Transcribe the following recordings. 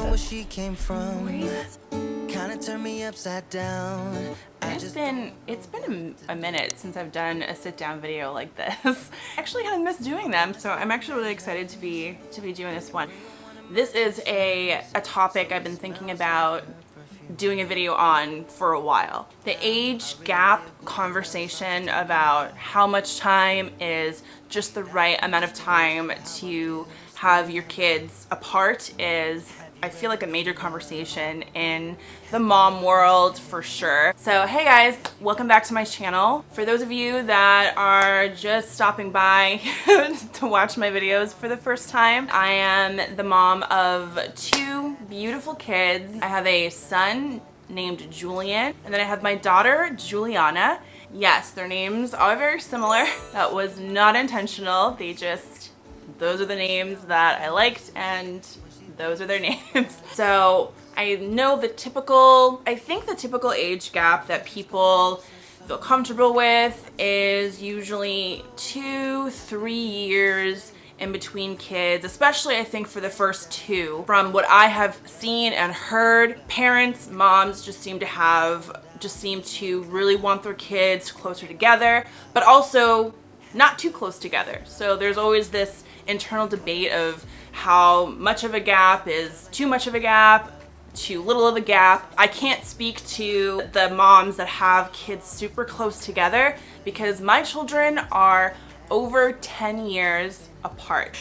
where she came from. Kinda turned me upside down. It's been a minute since I've done a sit-down video like this. I actually kind of miss doing them, so I'm actually really excited to be doing this one. This is a topic I've been thinking about doing a video on for a while. The age gap conversation about how much time is just the right amount of time to have your kids apart is, I feel like, a major conversation in the mom world for sure. So hey guys, welcome back to my channel. For those of you that are just stopping by to watch my videos for the first time, I am the mom of two beautiful kids. I have a son named Julian, and then I have my daughter Juliana. Yes, their names are very similar. That was not intentional. Those are the names that I liked, and those are their names. So I know I think the typical age gap that people feel comfortable with is usually 2-3 years in between kids, especially I think for the first two. From what I have seen and heard, parents, moms just seem to really want their kids closer together, but also not too close together. So there's always this internal debate of how much of a gap is too much of a gap, too little of a gap. I can't speak to the moms that have kids super close together because my children are over 10 years apart.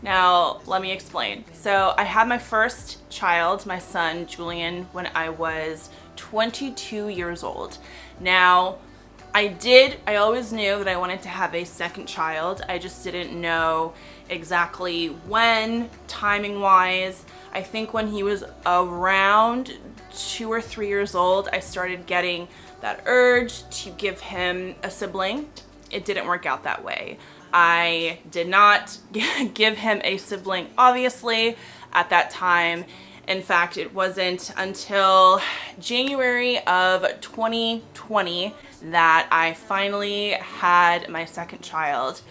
Now, let me explain. So I had my first child, my son, Julian, when I was 22 years old. Now, I always knew that I wanted to have a second child. I just didn't know exactly when, timing wise. I think when he was around 2 or 3 years old, I started getting that urge to give him a sibling. It didn't work out that way. I did not give him a sibling, obviously, at that time. In fact, it wasn't until January of 2020 that I finally had my second child,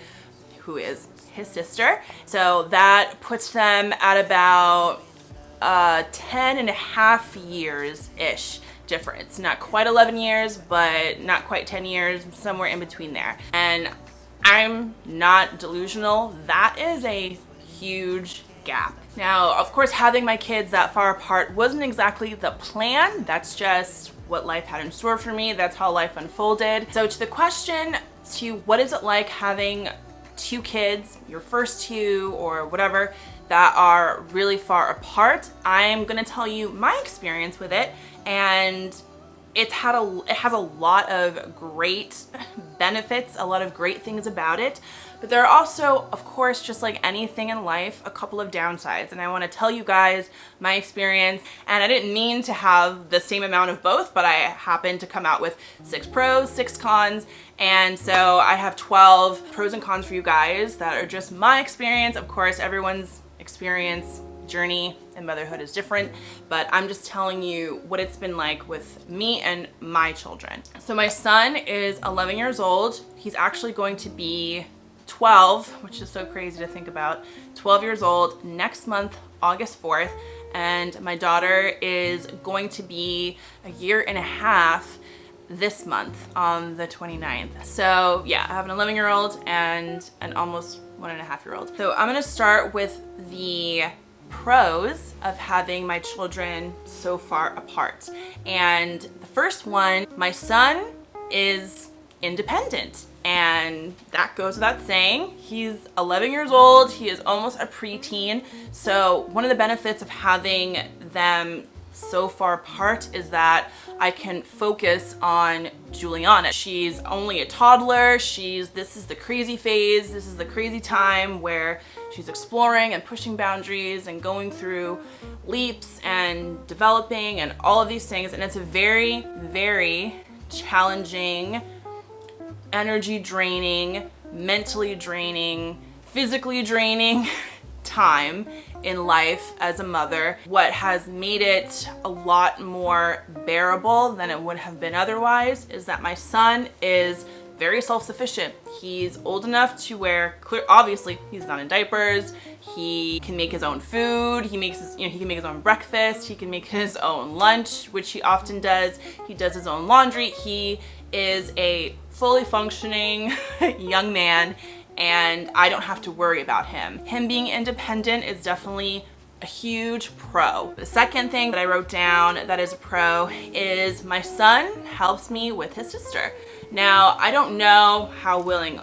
who is his sister. So that puts them at about 10.5 years-ish difference. Not quite 11 years, but not quite 10 years, somewhere in between there. And I'm not delusional. That is a huge gap. Now, of course, having my kids that far apart wasn't exactly the plan. That's just what life had in store for me. That's how life unfolded. So to the question to what is it like having two kids, your first two or whatever, that are really far apart, I'm gonna tell you my experience with it, and it has a lot of great benefits, a lot of great things about it, but there are also, of course, just like anything in life, a couple of downsides, and I want to tell you guys my experience. And I didn't mean to have the same amount of both, but I happened to come out with 6 pros, 6 cons, and so I have 12 pros and cons for you guys that are just my experience. Of course, everyone's experience, journey in motherhood is different, but I'm just telling you what it's been like with me and my children. So my son is 11 years old. He's actually going to be 12, which is so crazy to think about. 12 years old next month, August 4th, and my daughter is going to be 1.5 years this month on the 29th. So yeah, I have an 11-year-old and an almost 1.5-year-old. So I'm gonna start with the pros of having my children so far apart. And the first one, my son is independent. And that goes without saying. He's 11 years old. He is almost a preteen. So one of the benefits of having them so far apart is that I can focus on Juliana. She's only a toddler. This is the crazy phase. This is the crazy time where she's exploring and pushing boundaries and going through leaps and developing and all of these things. And it's a very, very challenging, energy draining, mentally draining, physically draining time in life as a mother. What has made it a lot more bearable than it would have been otherwise is that my son is very self-sufficient. He's old enough to where, obviously, he's not in diapers. He can make his own food. He makes his, he can make his own breakfast. He can make his own lunch, which he often does. He does his own laundry. He is a fully functioning young man, and I don't have to worry about him. Him being independent is definitely a huge pro. The second thing that I wrote down that is a pro is my son helps me with his sister. Now, I don't know how willing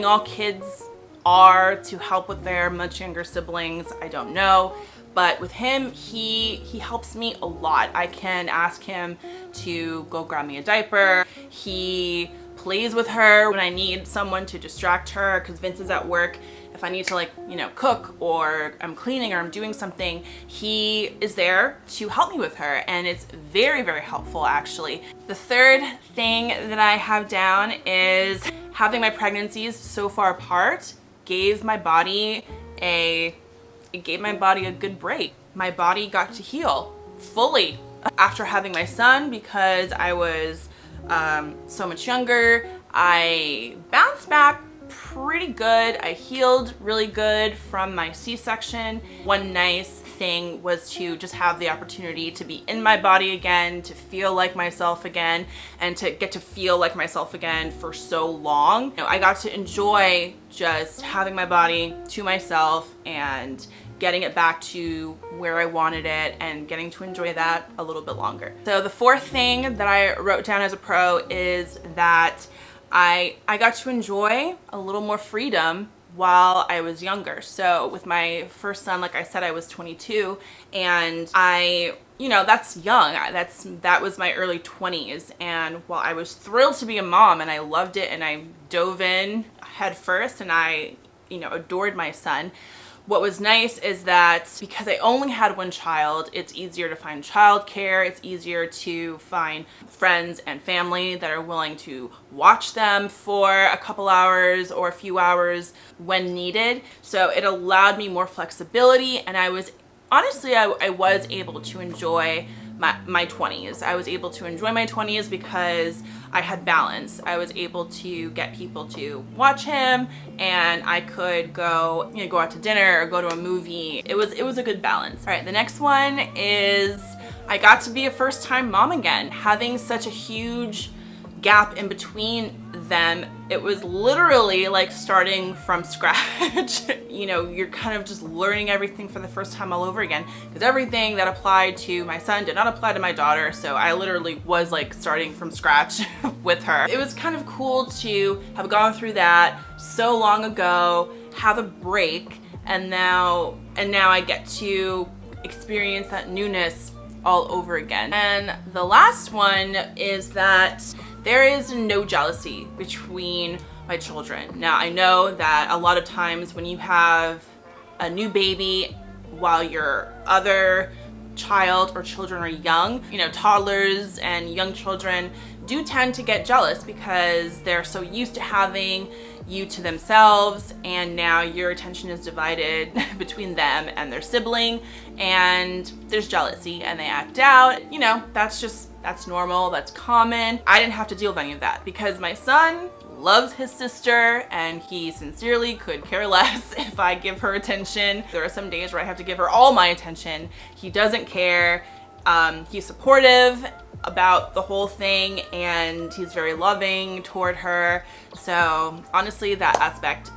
all kids are to help with their much younger siblings. I don't know. But with him, he helps me a lot. I can ask him to go grab me a diaper. He plays with her when I need someone to distract her because Vince is at work. If I need to cook, or I'm cleaning, or I'm doing something, he is there to help me with her, and it's very, very helpful actually. The third thing that I have down is having my pregnancies so far apart gave my body a good break. My body got to heal fully after having my son because I was so much younger. I bounced back pretty good. I healed really good from my C-section. One nice thing was to just have the opportunity to be in my body again, to feel like myself again, and to get to feel like myself again for so long. I got to enjoy just having my body to myself and getting it back to where I wanted it and getting to enjoy that a little bit longer. So the fourth thing that I wrote down as a pro is that I got to enjoy a little more freedom while I was younger. So with my first son, like I said, I was 22, and that's young. That was my early 20s. And while I was thrilled to be a mom and I loved it and I dove in head first and I, adored my son, what was nice is that because I only had one child, it's easier to find childcare. It's easier to find friends and family that are willing to watch them for a couple hours or a few hours when needed. So it allowed me more flexibility, and I was able to enjoy my 20s. I was able to enjoy my 20s because I had balance. I was able to get people to watch him, and I could go out to dinner or go to a movie. It was a good balance. All right, the next one is I got to be a first-time mom again. Having such a huge gap in between them, it was literally like starting from scratch. You're kind of just learning everything for the first time all over again, because everything that applied to my son did not apply to my daughter, so I literally was like starting from scratch with her. It was kind of cool to have gone through that so long ago, have a break, and now I get to experience that newness all over again. And the last one is that there is no jealousy between my children. Now, I know that a lot of times when you have a new baby while your other child or children are young, toddlers and young children do tend to get jealous because they're so used to having you to themselves, and now your attention is divided between them and their sibling, and there's jealousy and they act out. That's normal, that's common. I didn't have to deal with any of that because my son loves his sister and he sincerely could care less if I give her attention. There are some days where I have to give her all my attention. He doesn't care. He's supportive about the whole thing, and he's very loving toward her. So honestly, that aspect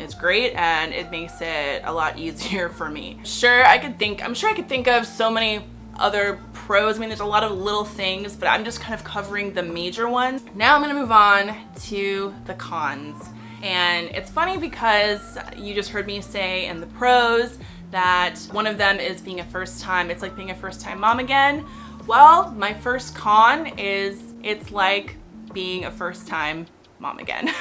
is great, and it makes it a lot easier for me. I'm sure I could think of so many other pros. I mean, there's a lot of little things, but I'm just kind of covering the major ones. Now I'm gonna move on to the cons. And it's funny because you just heard me say in the pros that one of them is being a first-time, it's like being a first-time mom again. Well, my first con is it's like being a first-time mom again.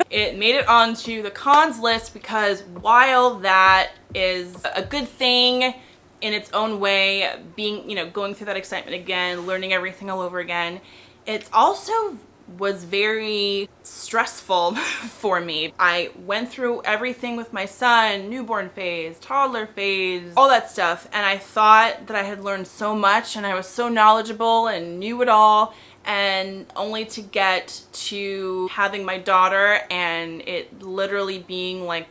It made it onto the cons list because while that is a good thing in its own way, being, going through that excitement again, learning everything all over again, it's also was very stressful for me. I went through everything with my son, newborn phase, toddler phase, all that stuff, and I thought that I had learned so much and I was so knowledgeable and knew it all, and only to get to having my daughter and it literally being like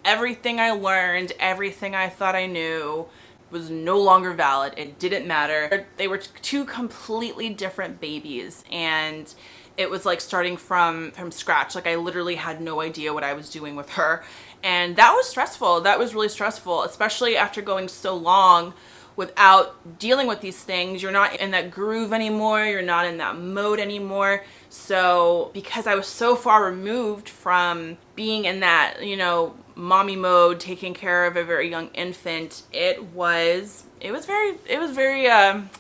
everything I learned, everything I thought I knew was no longer valid. It didn't matter. They were two completely different babies, and it was like starting from scratch. Like, I literally had no idea what I was doing with her, and that was stressful. That was really stressful, especially after going so long without dealing with these things. You're not in that groove anymore. You're not in that mode anymore. So because I was so far removed from being in that, you know, mommy mode, taking care of a very young infant, it was very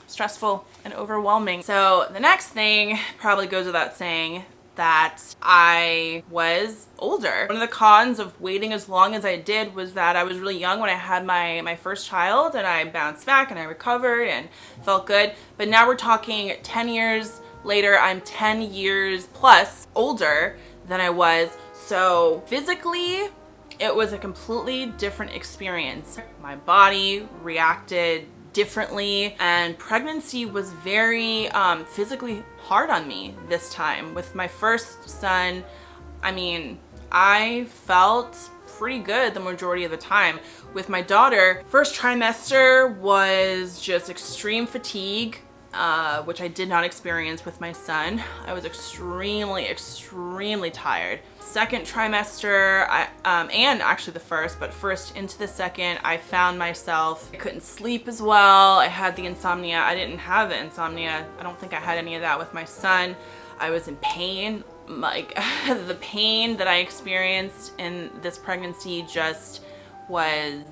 stressful and overwhelming. So the next thing probably goes without saying, that I was older. One of the cons of waiting as long as I did was that I was really young when I had my first child, and I bounced back and I recovered and felt good. But now we're talking 10 years later. I'm 10 years plus older than I was. So physically, it was a completely different experience. My body reacted differently, and pregnancy was very physically hard on me this time. With my first son, I mean, I felt pretty good the majority of the time. With my daughter, first trimester was just extreme fatigue, which I did not experience with my son. I was extremely tired. Second trimester, and actually the first, but first into the second, I found myself, I couldn't sleep as well. I had the insomnia. I didn't have the insomnia. I don't think I had any of that with my son. I was in pain. Like, the pain that I experienced in this pregnancy just was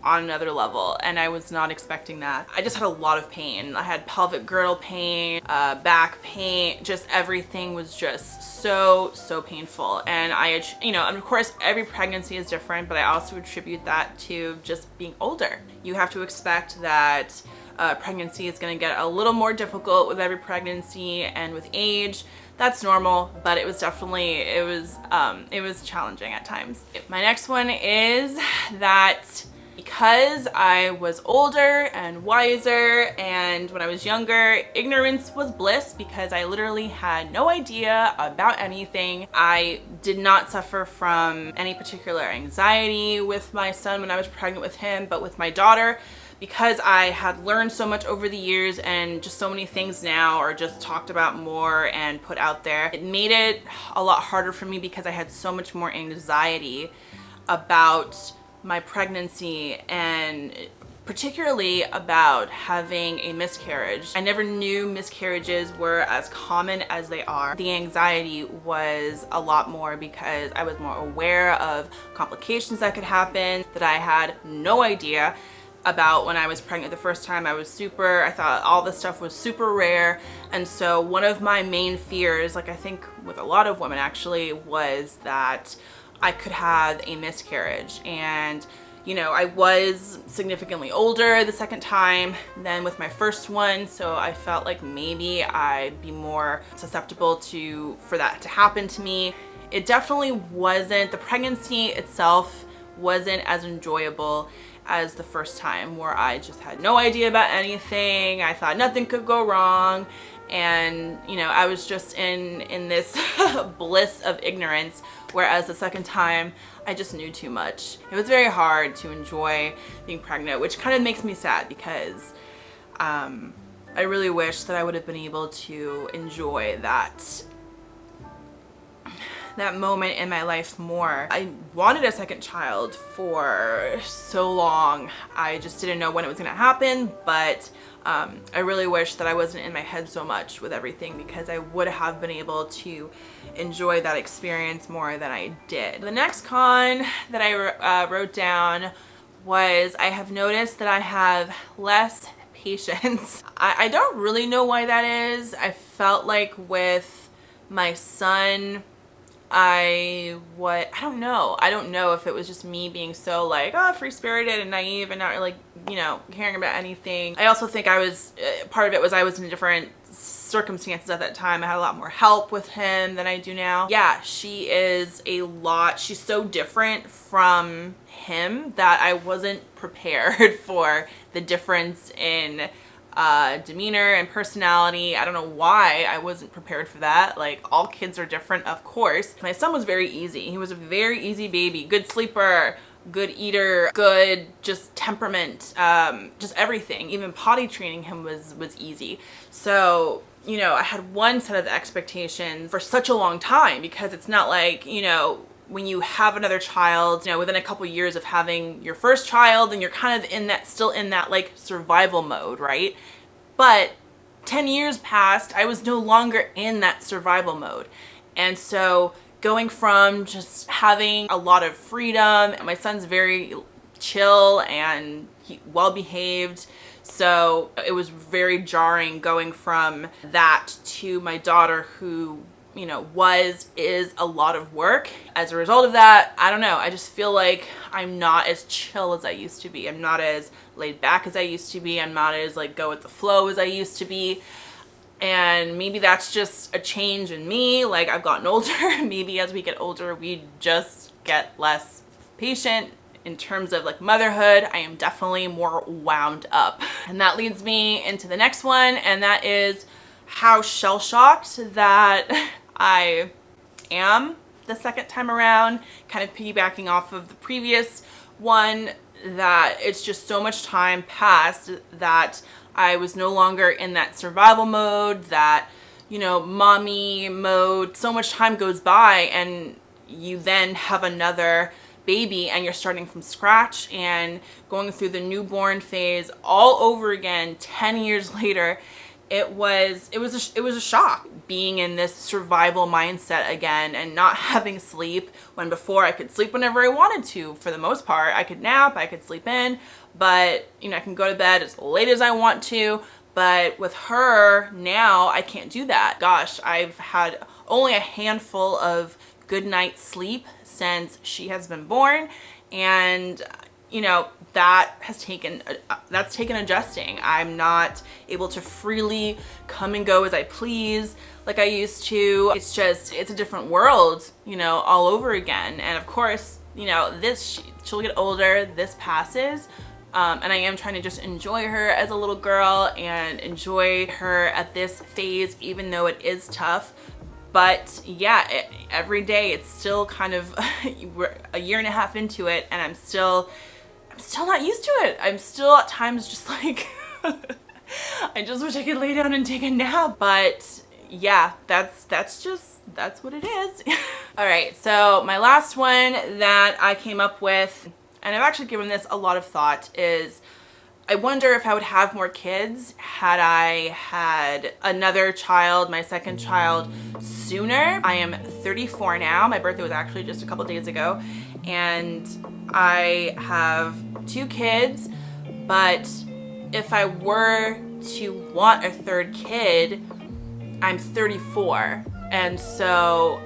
on another level, and I was not expecting that. I just had a lot of pain. I had pelvic girdle pain, back pain, just everything was just so painful. And I, you know, and of course every pregnancy is different, but I also attribute that to just being older. You have to expect that pregnancy is going to get a little more difficult with every pregnancy and with age. That's normal, but it was definitely, it was challenging at times. My next one is that because I was older and wiser, and when I was younger, ignorance was bliss, because I literally had no idea about anything. I did not suffer from any particular anxiety with my son when I was pregnant with him, but with my daughter, because I had learned so much over the years and just so many things now are just talked about more and put out there, it made it a lot harder for me because I had so much more anxiety about my pregnancy, and particularly about having a miscarriage. I never knew miscarriages were as common as they are. The anxiety was a lot more because I was more aware of complications that could happen that I had no idea about when I was pregnant the first time. I thought all this stuff was super rare. And so one of my main fears, like I think with a lot of women actually, was that I could have a miscarriage. And you know, I was significantly older the second time than with my first one, so I felt like maybe I'd be more susceptible for that to happen to me. It definitely wasn't, the pregnancy itself wasn't as enjoyable as the first time, where I just had no idea about anything. I thought nothing could go wrong, and you know, I was just in this bliss of ignorance. Whereas the second time, I just knew too much. It was very hard to enjoy being pregnant, which kind of makes me sad, because I really wish that I would have been able to enjoy that moment in my life more. I wanted a second child for so long. I just didn't know when it was gonna happen, but I really wish that I wasn't in my head so much with everything, because I would have been able to enjoy that experience more than I did. The next con that I wrote down was I have noticed that I have less patience. I don't really know why that is. I felt like with my son, I don't know if it was just me being so like, oh, free-spirited and naive and not really, you know, caring about anything. I also think I was, part of it was I was in different circumstances at that time. I had a lot more help with him than I do now. Yeah, she's so different from him that I wasn't prepared for the difference in demeanor and personality. I don't know why I wasn't prepared for that. Like, all kids are different, of course. My son was very easy. He was a very easy baby, good sleeper, good eater, good just temperament, just everything. Even potty training him was easy. So, you know, I had one set of expectations for such a long time, because it's not like, you know, when you have another child, you know, within a couple years of having your first child, and you're kind of still in that like survival mode, right? But 10 years passed, I was no longer in that survival mode. And so going from just having a lot of freedom, my son's very chill and well behaved, so it was very jarring going from that to my daughter, who, you know, is a lot of work. As a result of that, I don't know, I just feel like I'm not as chill as I used to be. I'm not as laid back as I used to be. I'm not as like go with the flow as I used to be. And maybe that's just a change in me. Like, I've gotten older. Maybe as we get older, we just get less patient. In terms of like motherhood, I am definitely more wound up. And that leads me into the next one, and that is how shell-shocked that I am the second time around, kind of piggybacking off of the previous one, that it's just so much time passed that I was no longer in that survival mode, that, you know, mommy mode. So much time goes by, and you then have another baby, and you're starting from scratch and going through the newborn phase all over again 10 years later. It was a shock being in this survival mindset again, and not having sleep, when before I could sleep whenever I wanted to. For the most part, I could nap, I could sleep in, but, you know, I can go to bed as late as I want to. But with her now, I can't do that. Gosh, I've had only a handful of good night's sleep since she has been born, and, you know, that's taken adjusting. I'm not able to freely come and go as I please like I used to. It's a different world, you know, all over again. And of course, you know, she'll get older, this passes, and I am trying to just enjoy her as a little girl and enjoy her at this phase, even though it is tough. But yeah, every day it's still kind of we're a year and a half into it, and I'm still not used to it. I'm still at times just like I just wish I could lay down and take a nap. But yeah, that's what it is. All right, so my last one that I came up with, and I've actually given this a lot of thought, is I wonder if I would have more kids had I had another child, my second child, sooner. I am 34 now. My birthday was actually just a couple days ago, and I have 2 kids. But if I were to want a third kid, I'm 34. And so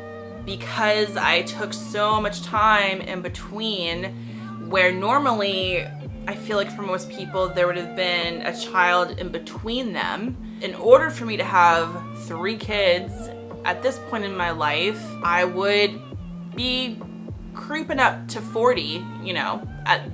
because I took so much time in between, where normally I feel like for most people there would have been a child in between them, in order for me to have 3 kids at this point in my life, I would be creeping up to 40, you know,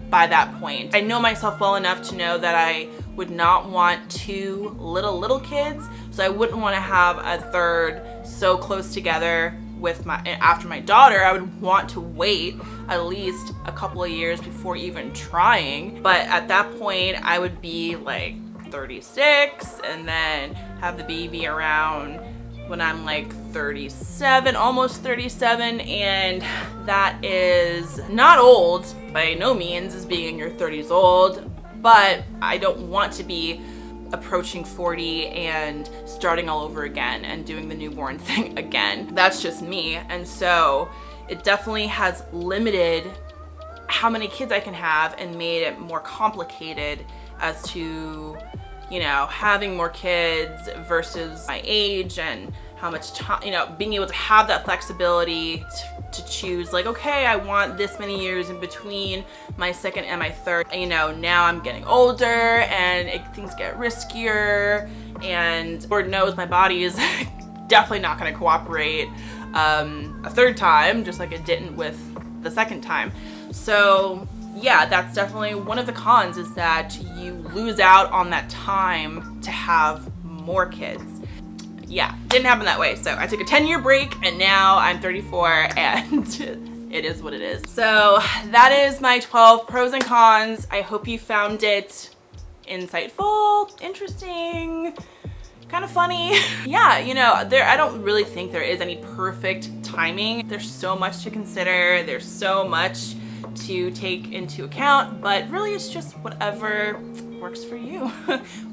by that point. I know myself well enough to know that I would not want 2 little kids, so I wouldn't want to have a third so close together with after my daughter. I would want to wait at least a couple of years before even trying. But at that point, I would be like 36, and then have the baby around when I'm like 37, almost 37, and that is not old by no means, as being in your 30s old, but I don't want to be approaching 40 and starting all over again and doing the newborn thing again. That's just me. And so it definitely has limited how many kids I can have, and made it more complicated as to, you know, having more kids versus my age, and how much time, you know, being able to have that flexibility to choose, like, okay, I want this many years in between my second and my third. You know, now I'm getting older, and things get riskier, and Lord knows my body is definitely not going to cooperate a third time, just like it didn't with the second time. So yeah, that's definitely one of the cons, is that you lose out on that time to have more kids. Yeah, didn't happen that way. So I took a 10-year break and now I'm 34 and it is what it is. So that is my 12 pros and cons. I hope you found it insightful, interesting, kind of funny. Yeah, you know, I don't really think there is any perfect timing. There's so much to consider. There's so much to take into account, but really it's just whatever works for you.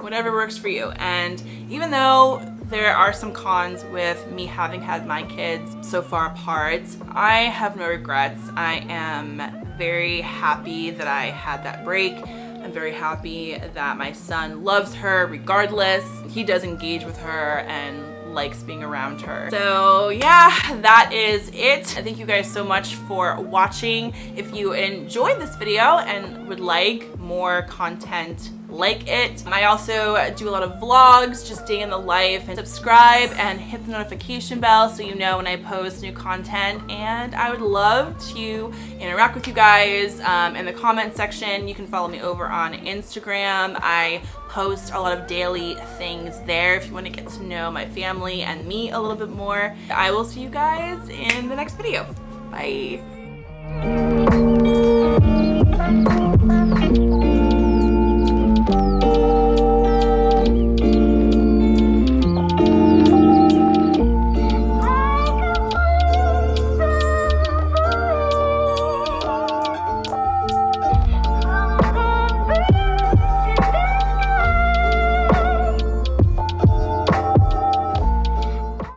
Whatever works for you. And even though there are some cons with me having had my kids so far apart, I have no regrets. I am very happy that I had that break. I'm very happy that my son loves her regardless. He does engage with her and likes being around her. So yeah, that is it. Thank you guys so much for watching. If you enjoyed this video and would like more content like it, I also do a lot of vlogs, just day in the life, and subscribe and hit the notification bell so you know when I post new content. And I would love to interact with you guys in the comment section. You can follow me over on Instagram. I post a lot of daily things there if you want to get to know my family and me a little bit more. I will see you guys in the next video. Bye.